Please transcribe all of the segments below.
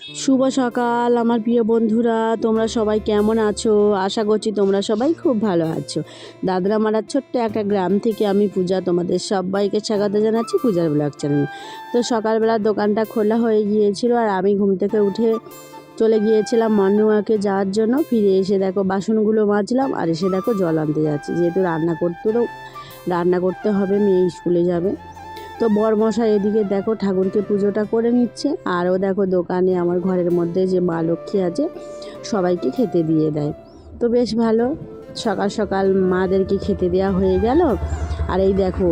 শুভ সকাল আমার প্রিয় বন্ধুরা, তোমরা সবাই কেমন আছো? আশা করছি তোমরা সবাই খুব ভালো আছো। দাদরামারার ছোট্ট একটা গ্রাম থেকে আমি পূজা তোমাদের সবাইকে স্বাগত জানাচ্ছি পূজার ব্লগ চ্যানেল। তো সকালবেলা দোকানটা খোলা হয়ে গিয়েছিল আর আমি ঘুম থেকে উঠে চলে গিয়েছিলাম মর্নিং ওয়াকে যাওয়ার জন্য। ফিরে এসে দেখো বাসনগুলো মাজলাম আর এসে দেখো জল আনতে যাচ্ছি, যেহেতু রান্না করতে হবে, মেয়ে স্কুলে যাবে। তো বরমশাই এদিকে দেখো ঠাকুরকে পুজোটা করে নিচ্ছে, আরও দেখো দোকানে আমার ঘরের মধ্যে যে মা লক্ষ্মী আছে সবাইকে খেতে দিয়ে দেয়। তো বেশ ভালো, সকাল সকাল মাদেরকে খেতে দেওয়া হয়ে গেল। আর এই দেখো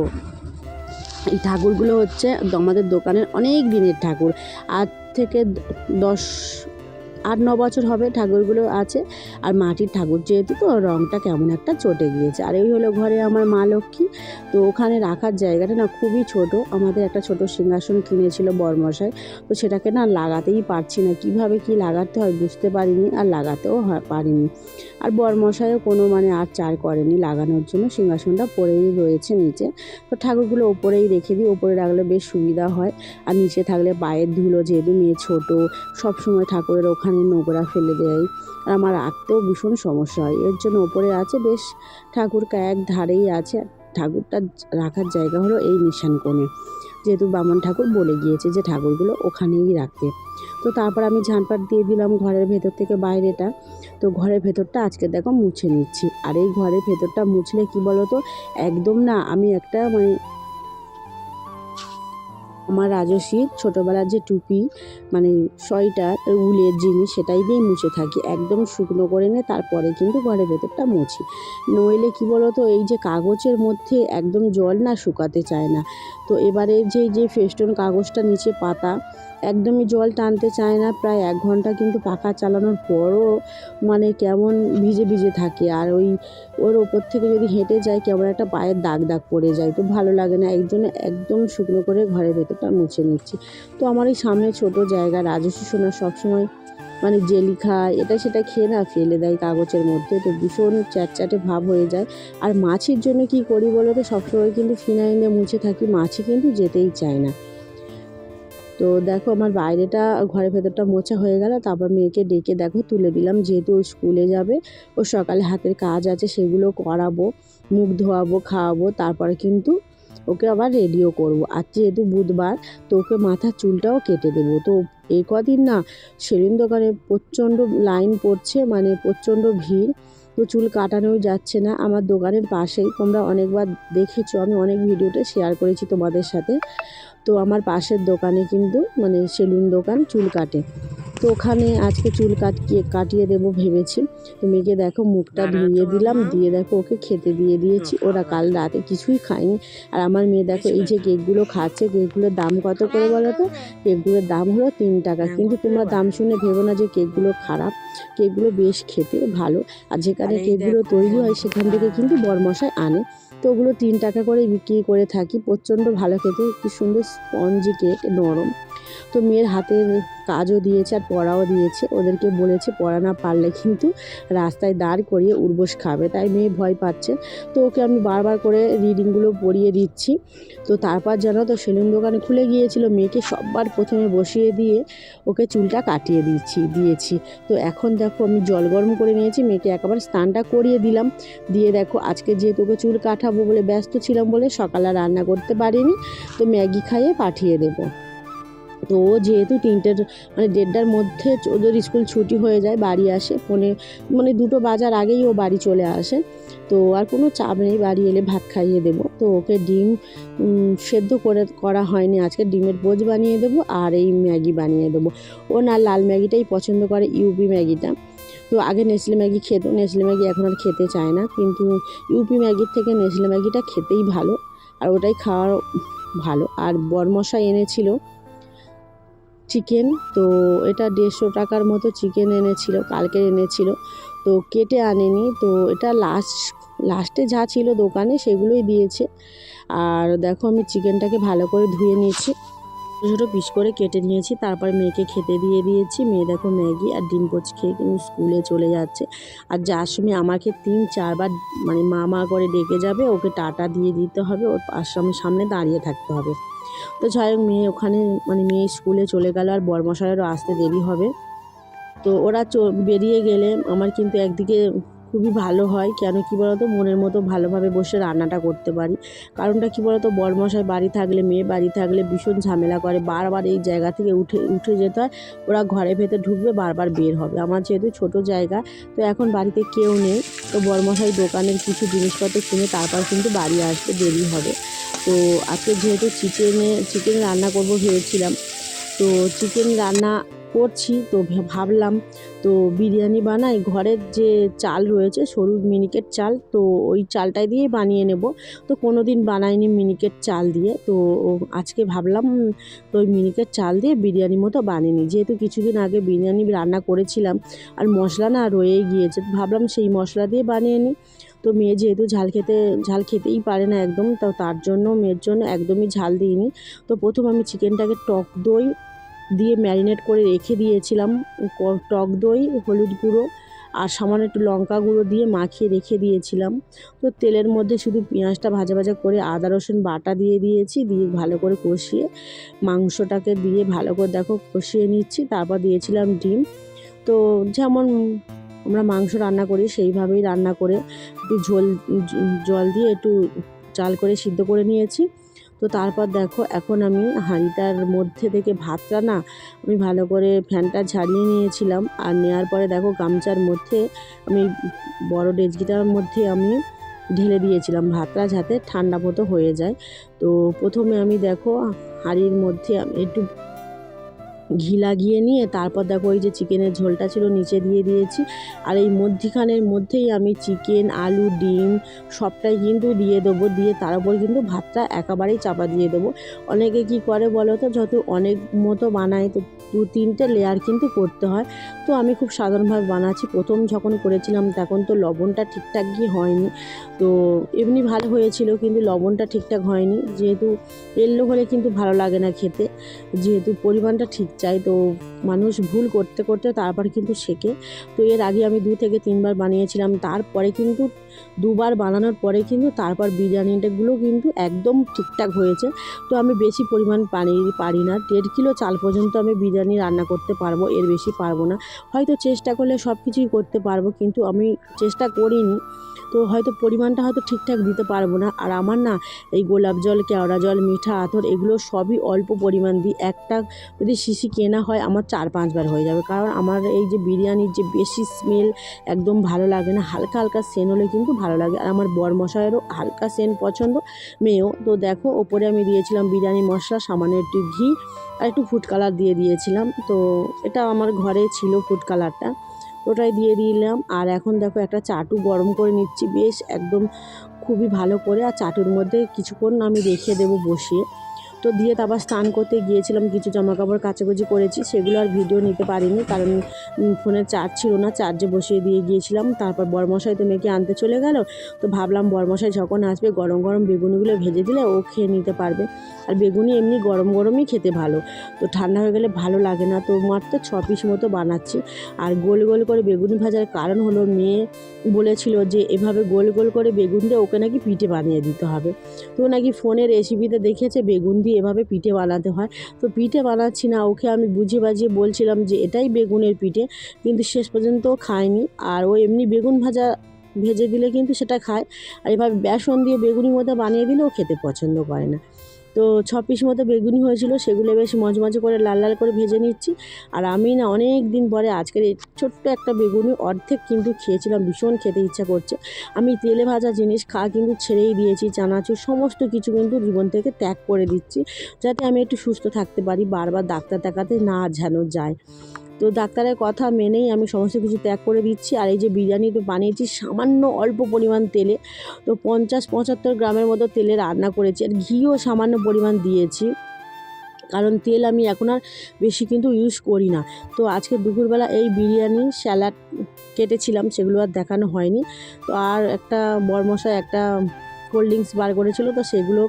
এই ঠাকুরগুলো হচ্ছে আমাদের দোকানের অনেক দিনের ঠাকুর, আজ থেকে 10-8-9 বছর হবে ঠাকুরগুলো আছে। আর মাটির ঠাকুর যেহেতু, তো রঙটা কেমন একটা চটে গিয়েছে। আর এই হলো ঘরে আমার মা লক্ষ্মী। তো ওখানে রাখার জায়গাটা না খুবই ছোট, আমাদের একটা ছোট সিংহাসন কিনেছিল বরমশাই, তো সেটাকে না লাগাতেই পারছি না, কিভাবে কি লাগাতে হয় বুঝতে পারিনি, আর লাগাতেও পারিনি। আর বরমশাইও কোনো আর চার করেনি লাগানোর জন্য, সিংহাসনটা পড়েই রয়েছে নিচে। তো ঠাকুরগুলো ওপরেই রেখে দিই, ওপরে রাখলে বেশ সুবিধা হয়। আর নিচে থাকলে পায়ের ধুলো, যেহেতু মেয়ে ছোটো, সবসময় ঠাকুরের ওখানে নোংরা ফেলে দেয়, আর আমার রাখতেও ভীষণ সমস্যা হয়, এর জন্য ওপরে আছে। বেশ ঠাকুরটা এক ধারেই আছে, ঠাকুরটা রাখার জায়গা হলো এই নিশান কোণে, যেহেতু বামন ঠাকুর বলে গিয়েছে যে ঠাকুরগুলো ওখানেই রাখতে। তো তারপর আমি ঝাঁটপাট দিয়ে দিলাম ঘরের ভেতর থেকে বাইরেটা। তো ঘরের ভেতরটা আজকে দেখো মুছে নিচ্ছি। আর এই ঘরের ভেতরটা মুছলে কি বলো তো, একদম না আমি একটা আমার রাজস্বীর ছোটোবেলার যে টুপি, সোয়েটার উলের জিনিস, সেটাই দিয়ে মুছে থাকি, একদম শুকনো করে নিয়ে তারপরে কিন্তু ঘরের ভেতরটা মুছি। নইলে কি বলো তো, এই যে কাগজের মধ্যে একদম জল না শুকাতে চায় না। তো এবারে যে ফেস্টুন কাগজটা নিচে পাতা, একদমই জল টানতে চায় না। প্রায় 1 ঘন্টা কিন্তু পাখা চালানোর পরও কেমন ভিজে ভিজে থাকে। আর ওর ওপর থেকে যদি হেঁটে যায় কেমন একটা পায়ের দাগ দাগ পড়ে যায়, তো ভালো লাগে না, এই জন্য একদম শুকনো করে ঘরের ভেতরটা মুছে নিচ্ছি। তো আমার এই সামনে ছোটো জায়গা, রাজস্বী সোনা সবসময় জেলি খায়, এটা সেটা খেয়ে না ফেলে দেয় কাগজের মধ্যে, তো ভীষণ চ্যাটচ্যাটে ভাব হয়ে যায়। আর মাছির জন্য কি করি বলো তো, সবসময় কিন্তু ফিনাইলে মুছে থাকি, মাছি কিন্তু যেতেই চায় না। তো দেখো আমার বাইরেটা ঘরের ভেতরটা মোছা হয়ে গেল। তারপর মেয়েকে ডেকে দেখো তুলে দিলাম, যেহেতু ও স্কুলে যাবে, ও সকালে হাতের কাজ আছে সেগুলো করাবো, মুখ ধোয়াবো, খাওয়াবো, তারপরে কিন্তু ওকে আবার রেডিও করবো। আর যেহেতু বুধবার, তো ওকে মাথার চুলটাও কেটে দেবো। তো এই কদিন না সেলুন দোকানে প্রচণ্ড লাইন পড়ছে, প্রচণ্ড ভিড়, তো চুল কাটানোই যাচ্ছে না। আমার দোকানের পাশেই, তোমরা অনেকবার দেখেছো, আমি অনেক ভিডিওতে শেয়ার করেছি তোমাদের সাথে। তো আমার পাশের দোকানে কিন্তু সেলুন দোকান, চুল কাটে। তো ওখানে আজকে চুল কাটিয়ে দেবো ভেবেছি। তো মেয়েকে দেখো মুখটা ধুইয়ে দিলাম, দিয়ে দেখো ওকে খেতে দিয়ে দিয়েছি। ওরা কাল রাতে কিছুই খায়নি। আর আমার মেয়ে দেখো এই যে কেকগুলো খাচ্ছে, কেকগুলোর দাম কত করে বলো তো? কেকগুলোর দাম হলো 3 টাকা। কিন্তু তোমরা দাম শুনে ভেবো না যে কেকগুলো খারাপ, কেকগুলো বেশ খেতে ভালো। আর যেখানে কেকগুলো তৈরি হয় সেখান থেকে কিন্তু বরমশাই আনে, তো ওগুলো 3 টাকা করে বিক্রি করে থাকি। প্রচণ্ড ভালো খেতে, কি সুন্দর স্পঞ্জি কেক, নরম। তো মেয়ের হাতের কাজও দিয়েছে আর পড়াও দিয়েছে, ওদেরকে বলেছে পড়া না পারলে কিন্তু রাস্তায় দাঁড় করিয়ে উর্বশ খাবে, তাই মেয়ে ভয় পাচ্ছে। তো ওকে আমি বারবার করে রিডিংগুলো পড়িয়ে দিচ্ছি। তো তারপর জানো তো সেলুন দোকানে খুলে গিয়েছিল, মেয়েকে সববার প্রথমে বসিয়ে দিয়ে ওকে চুলটা কাটিয়ে দিয়েছি। তো এখন দেখো আমি জল গরম করে নিয়েছি, মেয়েকে একেবারে স্নানটা করিয়ে দিলাম। দিয়ে দেখো আজকে যেহেতু ওকে চুল কাটাবো বলে ব্যস্ত ছিলাম বলে সকালে রান্না করতে পারিনি, তো ম্যাগি খাইয়ে পাঠিয়ে দেবো। তো ও যেহেতু 3টের 1:30টার মধ্যে ওদের স্কুল ছুটি হয়ে যায়, বাড়ি আসে 2টো বাজার আগেই ও বাড়ি চলে আসে। তো আর কোনো চাপ নেই, বাড়ি এলে ভাত খাইয়ে দেবো। তো ওকে ডিম সেদ্ধ করা হয়নি, আজকে ডিমের পোচ বানিয়ে দেবো আর এই ম্যাগি বানিয়ে দেবো। ও না লাল ম্যাগিটাই পছন্দ করে, ইউপি ম্যাগিটা। তো আগে নেসলে ম্যাগি খেত, নেসলে ম্যাগি এখন আর খেতে চায় না, কিন্তু ইউপি ম্যাগির থেকে নেসলে ম্যাগিটা খেতেই ভালো, আর ওটাই খাওয়ার ভালো। আর বরমশাই এনেছিল চিকেন, তো এটা 150 টাকার মতো চিকেন এনেছিল, কালকে এনেছিল, তো কেটে আনেনি। তো এটা লাস্টে যা ছিল দোকানে সেগুলোই দিয়েছে। আর দেখো আমি চিকেনটাকে ভালো করে ধুয়ে নিয়েছি। ছোটো পিস করে কেটে নিয়েছি। তারপর মেয়েকে খেতে দিয়ে দিয়েছি। মেয়ে দেখো ম্যাগি আর ডিম পোচ খেয়ে কিন্তু স্কুলে চলে যাচ্ছে। আর যার সময় আমাকে 3-4 বার মানে মা করে ডেকে যাবে, ওকে টাটা দিয়ে দিতে হবে, ওর সামনে দাঁড়িয়ে থাকতে হবে। তো যাই হোক মেয়ে ওখানে মানে মেয়ে স্কুলে চলে গেল, আর বরমশাইয়েরও আসতে দেরি হবে। তো ওরা বেরিয়ে গেলে আমার কিন্তু একদিকে খুবই ভালো হয়, কেন কি বলতো, মনের মতো ভালোভাবে বসে রান্নাটা করতে পারি। কারণটা কি বলতো, বরমশাই বাড়ি থাকলে, মেয়ে বাড়ি থাকলে ভীষণ ঝামেলা করে, বারবার এই জায়গা থেকে উঠে যেতে হয়। ওরা ঘরে ভেতর ঢুকবে, বারবার বের হবে। আমার যেহেতু ছোট জায়গা, তো এখন বাড়িতে কেউ নেই, তো বরমশাই দোকানের কিছু জিনিসপত্র কিনে তারপর কিন্তু বাড়ি আসতে দেরি হবে। তো আজকে যেহেতু চিকেন রান্না করবো ভেবেছিলাম, তো চিকেন রান্না করছি, তো ভাবলাম তো বিরিয়ানি বানাই। ঘরের যে চাল রয়েছে সরু মিনিকেট চাল, তো ওই চালটাই দিয়ে বানিয়ে নেব। তো কোনো দিন বানাইনি মিনিকেট চাল দিয়ে, তো আজকে ভাবলাম তো ওই মিনিকেট চাল দিয়ে বিরিয়ানি মতো বানিয়ে নিই। যেহেতু কিছুদিন আগে বিরিয়ানি রান্না করেছিলাম আর মশলা না রয়েই গিয়েছে, ভাবলাম সেই মশলা দিয়ে বানিয়ে নিই। তো মেয়ে যেহেতু ঝাল খেতেই পারে না একদম, তো তার জন্য মেয়ের জন্য একদমই ঝাল দিইনি। তো প্রথম আমি চিকেনটাকে টক দই দিয়ে ম্যারিনেট করে রেখে দিয়েছিলাম। টক দই, হলুদ গুঁড়ো আর সামান্য একটু লঙ্কা গুঁড়ো দিয়ে মাখিয়ে রেখে দিয়েছিলাম। তো তেলের মধ্যে শুধু পেঁয়াজটা ভাজা করে আদা রসুন বাটা দিয়ে দিয়েছি, দিয়ে ভালো করে কষিয়ে মাংসটাকে দিয়ে ভালো করে দেখো কষিয়ে নিচ্ছি। তারপর দিয়েছিলাম ডিম। তো যেমন আমরা মাংস রান্না করি সেইভাবেই রান্না করে একটু জল দিয়ে একটু চাল করে সিদ্ধ করে নিয়েছি। তো তারপর দেখো এখন আমি হাঁড়িটার মধ্যে থেকে ভাতটা না আমি ভালো করে ফ্যানটা ঝাড়িয়ে নিয়েছিলাম, আর নেওয়ার পরে দেখো গামছার মধ্যে আমি বড় ডেচকিটার মধ্যে আমি ঢেলে দিয়েছিলাম ভাতটা, যাতে ঠান্ডা মতো হয়ে যায়। তো প্রথমে আমি দেখো হাঁড়ির মধ্যে আমি একটু ঘি লাগিয়ে নিয়ে তারপর দেখো ওই যে চিকেনের ঝোলটা ছিল নিচে দিয়ে দিয়েছি, আর এই মধ্যিখানের মধ্যেই আমি চিকেন, আলু, ডিম সবটাই কিন্তু দিয়ে দেবো, দিয়ে তার উপর কিন্তু ভাতটা একেবারেই চাপা দিয়ে দেবো। অনেকে কি করে বলো তো, যত অনেক মতো বানায় তো 2-3টে লেয়ার কিন্তু করতে হয়। তো আমি খুব সাধারণভাবে বানাচ্ছি। প্রথম যখন করেছিলাম তখন তো লবণটা ঠিকঠাক গিয়ে হয়নি, তো এমনি ভালো হয়েছিল কিন্তু লবণটা ঠিকঠাক হয়নি। যেহেতু এল্লো হলে কিন্তু ভালো লাগে না খেতে, যেহেতু পরিমাণটা ঠিক চাই, তো মানুষ ভুল করতে করতে তারপর কিন্তু শেখে। তো এর আগে আমি 2 থেকে 3 বার বানিয়েছিলাম, তারপরে কিন্তু 2 বার বানানোর পরে কিন্তু তারপর বিরিয়ানিটাগুলো কিন্তু একদম ঠিকঠাক হয়েছে। তো আমি বেশি পরিমাণ পারি না, 1.5 কিলো চাল পর্যন্ত আমি বিরিয়ানি রান্না করতে পারবো, এর বেশি পারবো না। হয়তো চেষ্টা করলে সব কিছুই করতে পারবো, কিন্তু আমি চেষ্টা করিনি, তো হয়তো পরিমাণটা হয়তো ঠিকঠাক দিতে পারবো না। আর আমার না এই গোলাপ জল, কেওড়া জল, মিঠা আতর এগুলো সবই অল্প পরিমাণ দিই। একটা যদি শিশি কেনা হয় আমার 4-5 বার হয়ে যাবে, কারণ আমার এই যে বিরিয়ানির যে বেশি স্মেল একদম ভালো লাগে না, হালকা হালকা সেন হলে কিন্তু ভালো লাগে। আর আমার বরমশাইয়েরও হালকা সেন পছন্দ, মেয়েও। তো দেখো ওপরে আমি দিয়েছিলাম বিরিয়ানি মশলা, সামান্য একটু ঘি আর একটু ফুড কালার দিয়ে দিয়েছিলাম। তো এটা আমার ঘরে ছিল ফুড কালারটা, ওটাই দিয়ে দিলাম। আর এখন দেখো একটা চাটু গরম করে নিচ্ছি বেশ একদম খুবই ভালো করে, আর চাটুর মধ্যে কিছুক্ষণ আমি রেখে দেবো বসিয়ে। তো দিয়ে তারপর স্নান করতে গিয়েছিলাম, কিছু জামাকাপড় কাচাকুচি করেছি, সেগুলো আর ভিডিও নিতে পারিনি, কারণ ফোনে চার্জ ছিল না, চার্জে বসিয়ে দিয়ে গিয়েছিলাম। তারপর বরমশাই তো মেয়েকে আনতে চলে গেল, তো ভাবলাম বরমশাই যখন আসবে গরম গরম বেগুনিগুলো ভেজে দিলে ও খেয়ে নিতে পারবে। আর বেগুনি এমনি গরম গরমই খেতে ভালো, তো ঠান্ডা হয়ে গেলে ভালো লাগে না। তো মাত্র 6 পিস মতো বানাচ্ছি। আর গোল গোল করে বেগুনি ভাজার কারণ হলো, মেয়ে বলেছিল যে এভাবে গোল গোল করে বেগুন দিয়ে ওকে নাকি পিঠে বানিয়ে দিতে হবে। তো নাকি ফোনে রেসিপিতে দেখেছে বেগুন দিয়ে এভাবে পিঠে বানাতে হয়। তো পিঠে বানাচ্ছি না, ওকে আমি বুঝিয়ে বাজিয়ে বলছিলাম যে এটাই বেগুনের পিঠে, কিন্তু শেষ পর্যন্ত খায়নি। আর ও এমনি বেগুন ভেজে দিলে কিন্তু সেটা খায়, আর এভাবে বেসন দিয়ে বেগুনির মতো বানিয়ে দিলে ও খেতে পছন্দ করে না। তো 6 পিস মতো বেগুনি হয়েছিল, সেগুলো বেশ মজমজে করে লাল লাল করে ভেজে নিচ্ছি। আর আমি না অনেক দিন পরে আজকের এই ছোট্ট একটা বেগুনি অর্ধেক কিন্তু খেয়েছিলাম, ভীষণ খেতে ইচ্ছা করছে। আমি তেলে ভাজা জিনিস খাওয়া কিন্তু ছেড়েই দিয়েছি, চানাচুর সমস্ত কিছু কিন্তু জীবন থেকে ত্যাগ করে দিচ্ছি, যাতে আমি একটু সুস্থ থাকতে পারি, বারবার ডাক্তার দেখাতে না যেন যায়। তো ডাক্তারের কথা মেনেই আমি সমস্ত কিছু ত্যাগ করে দিচ্ছি। আর এই যে বিরিয়ানিটা বানিয়েছি সামান্য অল্প পরিমাণ তেলে, তো 50-75 গ্রামের মতো তেলে রান্না করেছি, আর ঘিও সামান্য পরিমাণ দিয়েছি, কারণ তেল আমি এখন আর বেশি কিন্তু ইউজ করি না। তো আজকে দুপুরবেলা এই বিরিয়ানি, স্যালাড কেটেছিলাম, সেগুলো আর দেখানো হয়নি। তো আর একটা বরমশাই একটা কোল্ড ড্রিঙ্কস বার করেছিল, তো সেগুলো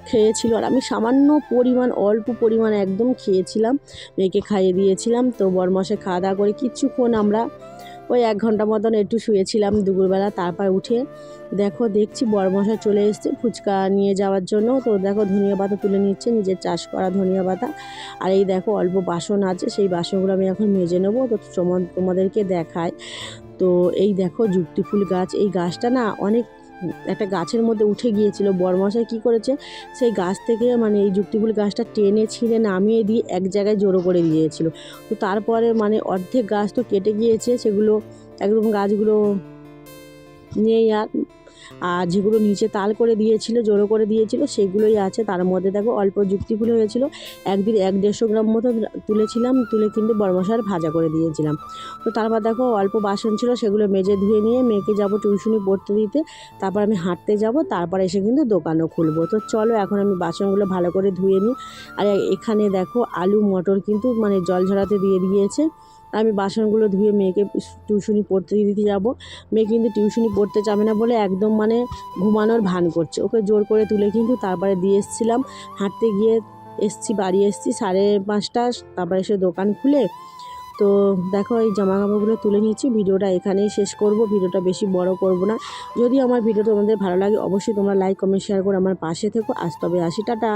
খেয়েছিল। আর আমি সামান্য পরিমাণ, অল্প পরিমাণ একদম খেয়েছিলাম, মেয়েকে খাইয়ে দিয়েছিলাম। তো বরমশাই খাওয়া দাওয়া করে কিছুক্ষণ আমরা ওই 1 ঘন্টা মতন একটু শুয়েছিলাম দুপুরবেলা। তারপর উঠে দেখছি বরমশাই চলে এসেছে ফুচকা নিয়ে যাওয়ার জন্য। তো দেখো ধনিয়া পাতা তুলে নিচ্ছে, নিজের চাষ করা ধনিয়া পাতা। আর এই দেখো অল্প বাসন আছে, সেই বাসনগুলো আমি এখন মেজে নেবো। তো তোমাদেরকে দেখায়। তো এই দেখো যুক্তি ফুল গাছ, এই গাছটা না অনেক একটা গাছের মধ্যে উঠে গিয়েছিল। বরমশাই কী করেছে, সেই গাছ থেকে মানে এই যুক্তি ফুল গাছটা টেনে ছিঁড়ে নামিয়ে দিয়ে এক জায়গায় জড়ো করে দিয়েছিল। তো তারপরে মানে অর্ধেক গাছ তো কেটে গিয়েছে, সেগুলো একদম গাছগুলো নেই আর যেগুলো নিচে তাল করে দিয়েছিল, জড়ো করে দিয়েছিল, সেগুলোই আছে। তার মধ্যে দেখো অল্প যুক্তি ফুল হয়েছিল, একদিন 1-150 গ্রাম মতো তুলেছিলাম, তুলে কিন্তু বরমশার ভাজা করে দিয়েছিলাম। তো তারপর দেখো অল্প বাসন ছিল, সেগুলো মেজে ধুয়ে নিয়ে মেয়েকে যাব টিউশনি পড়তে দিতে। তারপর আমি হাঁটতে যাব, তারপর এসে কিন্তু দোকানও খুলবো। তো চলো এখন আমি বাসনগুলো ভালো করে ধুয়ে নিই। আর এখানে দেখো আলু মটর কিন্তু মানে জল ঝরাতে দিয়ে দিয়েছে। আমি বাসনগুলো ধুয়ে মেয়েকে টিউশনি পড়তে দিতে যাব। মেয়ে কিন্তু টিউশনি পড়তে যাবে না বলে একদম মানে ঘুমানোর ভান করছে। ওকে জোর করে তুলে কিন্তু তারপরে দিয়ে এসেছিলাম। হাঁটতে গিয়ে বাড়ি এসেছি 5:30। তারপরে এসে দোকান খুলে তো দেখো এই জামা কাপড়গুলো তুলে নিচ্ছি। ভিডিওটা এখানেই শেষ করব, ভিডিওটা বেশি বড় করব না। যদি আমার ভিডিও তোমাদের ভালো লাগে অবশ্যই তোমরা লাইক কমেন্ট শেয়ার করে আমার পাশে থেকো। আজ তবে আসি, টাটা।